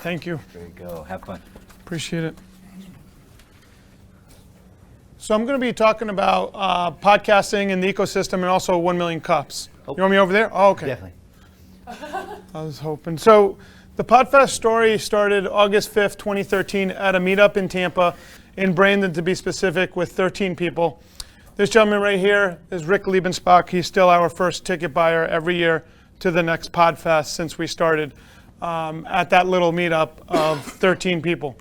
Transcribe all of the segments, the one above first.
Thank you. There you go. Have fun. Appreciate it. So I'm going to be talking about podcasting and the ecosystem and also 1 million cups. Oh. You want me over there? Oh, okay. Definitely. I was hoping. So the Podfest story started August 5th, 2013 at a meetup in Tampa, in Brandon to be specific, with 13 people. This gentleman right here is Rick Liebenspach. He's still our first ticket buyer every year to the next Podfest since we started at that little meetup of 13 people.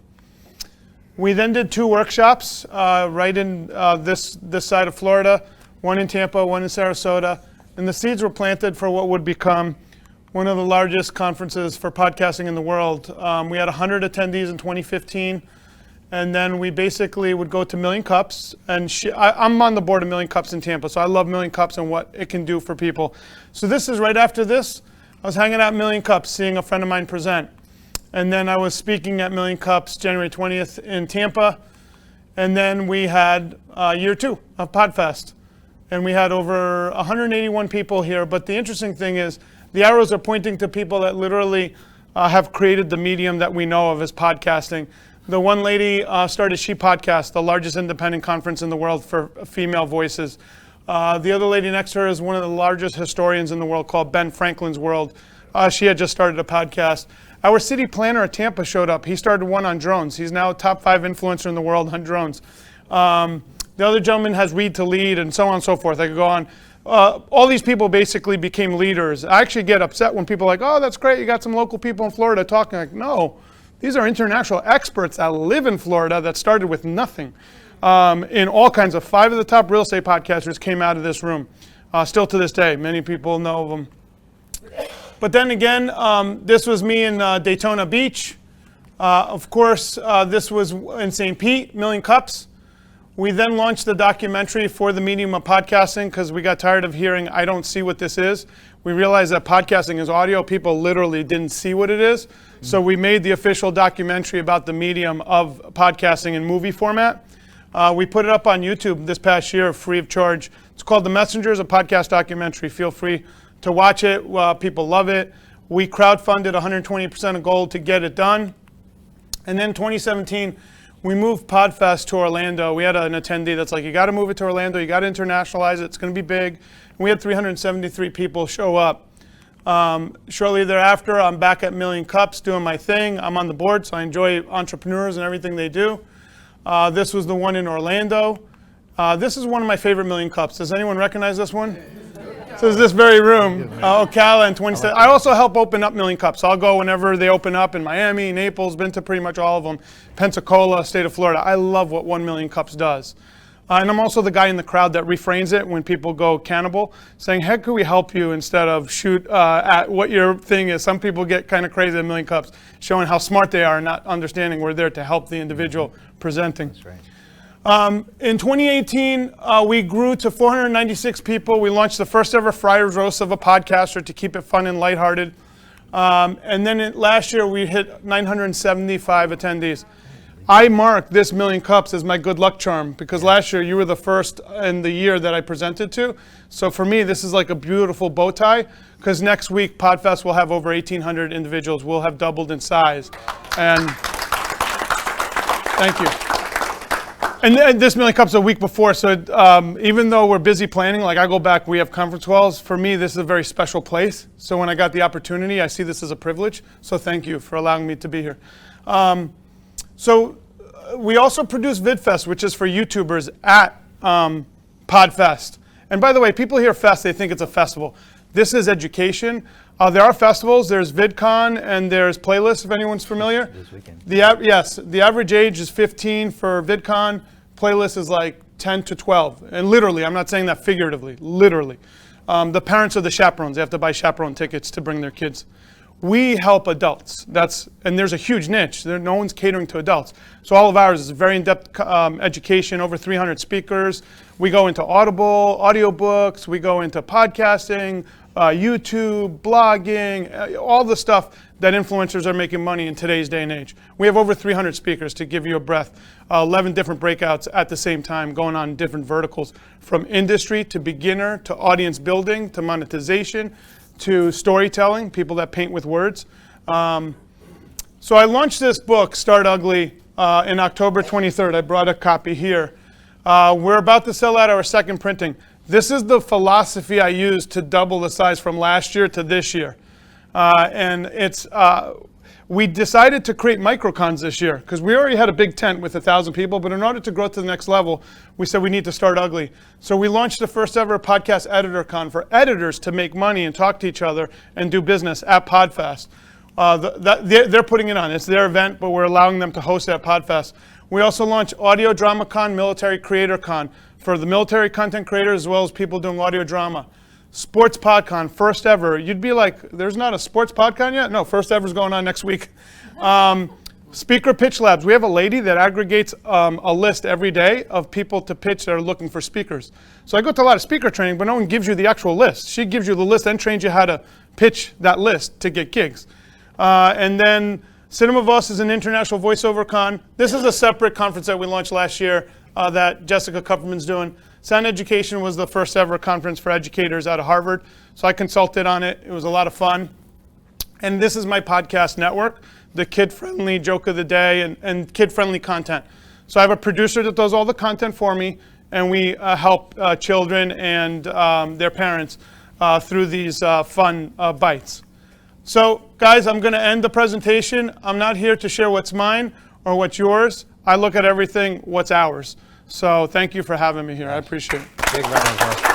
We then did 2 workshops right in this side of Florida, one in Tampa, one in Sarasota, and the seeds were planted for what would become one of the largest conferences for podcasting in the world. We had 100 attendees in 2015, and then we basically would go to Million Cups, and I'm on the board of Million Cups in Tampa, so I love Million Cups and what it can do for people. So this is right after this. I was hanging out at Million Cups, seeing a friend of mine present. And then I was speaking at Million Cups January 20th in Tampa. And then we had year 2 of Podfest. And we had over 181 people here. But the interesting thing is the arrows are pointing to people that literally have created the medium that we know of as podcasting. The one lady started She Podcast, the largest independent conference in the world for female voices. The other lady next to her is one of the largest historians in the world called Ben Franklin's World. She had just started a podcast. Our city planner at Tampa showed up. He started one on drones. He's now a top 5 influencer in the world on drones. The other gentleman has Read to Lead and so on and so forth. I could go on. All these people basically became leaders. I actually get upset when people are like, oh, that's great, you got some local people in Florida talking. Like, no, these are international experts that live in Florida that started with nothing. In all kinds of 5 of the top real estate podcasters came out of this room. Still to this day, many people know of them. But then again, this was me in Daytona Beach. Of course, this was in St. Pete, Million Cups. We then launched the documentary for the medium of podcasting because we got tired of hearing, I don't see what this is. We realized that podcasting is audio. People literally didn't see what it is. So we made the official documentary about the medium of podcasting in movie format. We put it up on YouTube this past year free of charge. It's called The Messengers, a podcast documentary. Feel free to watch it. People love it. We crowdfunded 120% of gold to get it done. And then 2017, we moved Podfest to Orlando. We had an attendee that's like, you got to move it to Orlando. You got to internationalize it. It's going to be big. And we had 373 people show up. Shortly thereafter, I'm back at Million Cups doing my thing. I'm on the board, so I enjoy entrepreneurs and everything they do. This was the one in Orlando. This is one of my favorite Million Cups. Does anyone recognize this one? So it's this very room, Ocala and 27. I also help open up Million Cups. I'll go whenever they open up in Miami, Naples, been to pretty much all of them. Pensacola, state of Florida. I love what 1 Million Cups does. And I'm also the guy in the crowd that refrains it when people go cannibal, saying, heck, could we help you instead of shoot at what your thing is. Some people get kind of crazy at Million Cups, showing how smart they are and not understanding we're there to help the individual presenting. That's right. In 2018, we grew to 496 people. We launched the first ever Friars Roast of a podcaster to keep it fun and lighthearted. And then last year, we hit 975 attendees. I mark this Million Cups as my good luck charm because last year you were the first in the year that I presented to. So for me, this is like a beautiful bow tie because next week Podfest will have over 1,800 individuals. We'll have doubled in size. And thank you. And this Million Cups a week before, so even though we're busy planning, like I go back, we have conference halls. For me, this is a very special place. So when I got the opportunity, I see this as a privilege. So thank you for allowing me to be here. So we also produce Vidfest, which is for YouTubers at Podfest. And by the way, people hear fest, they think it's a festival. This is education. There are festivals. There's VidCon and there's Playlists, if anyone's familiar. This weekend. Yes, the average age is 15 for VidCon. Playlist is like 10 to 12. And literally, I'm not saying that figuratively, literally. The parents are the chaperones. They have to buy chaperone tickets to bring their kids. We help adults. And there's a huge niche. No one's catering to adults. So all of ours is very in-depth education, over 300 speakers. We go into Audible, audiobooks. We go into podcasting, YouTube, blogging, all the stuff that influencers are making money in today's day and age. We have over 300 speakers to give you a breath, 11 different breakouts at the same time going on different verticals, from industry to beginner to audience building to monetization to storytelling, people that paint with words. So I launched this book, Start Ugly, in October 23rd. I brought a copy here. We're about to sell out our second printing. This is the philosophy I used to double the size from last year to this year. And we decided to create microcons this year because we already had a big tent with 1,000 people, but in order to grow to the next level, we said we need to start ugly. So we launched the first ever podcast editor con for editors to make money and talk to each other and do business at Podfest. They're putting it on. It's their event, but we're allowing them to host at Podfest. We also launched Audio Drama Con, Military Creator Con for the military content creators as well as people doing audio drama. Sports PodCon, first ever. You'd be like, there's not a sports PodCon yet? No, first ever is going on next week. Speaker Pitch Labs. We have a lady that aggregates a list every day of people to pitch that are looking for speakers. So I go to a lot of speaker training, but no one gives you the actual list. She gives you the list and trains you how to pitch that list to get gigs. And then Cinema Voss is an international voiceover con. This is a separate conference that we launched last year that Jessica Kupferman's doing. Sound Education was the first ever conference for educators out of Harvard. So I consulted on it. It was a lot of fun. And this is my podcast network, the kid-friendly joke of the day and kid-friendly content. So I have a producer that does all the content for me, and we help children and their parents through these fun bites. So guys, I'm going to end the presentation. I'm not here to share what's mine or what's yours. I look at everything what's ours. So thank you for having me here. I appreciate it. Big round of applause.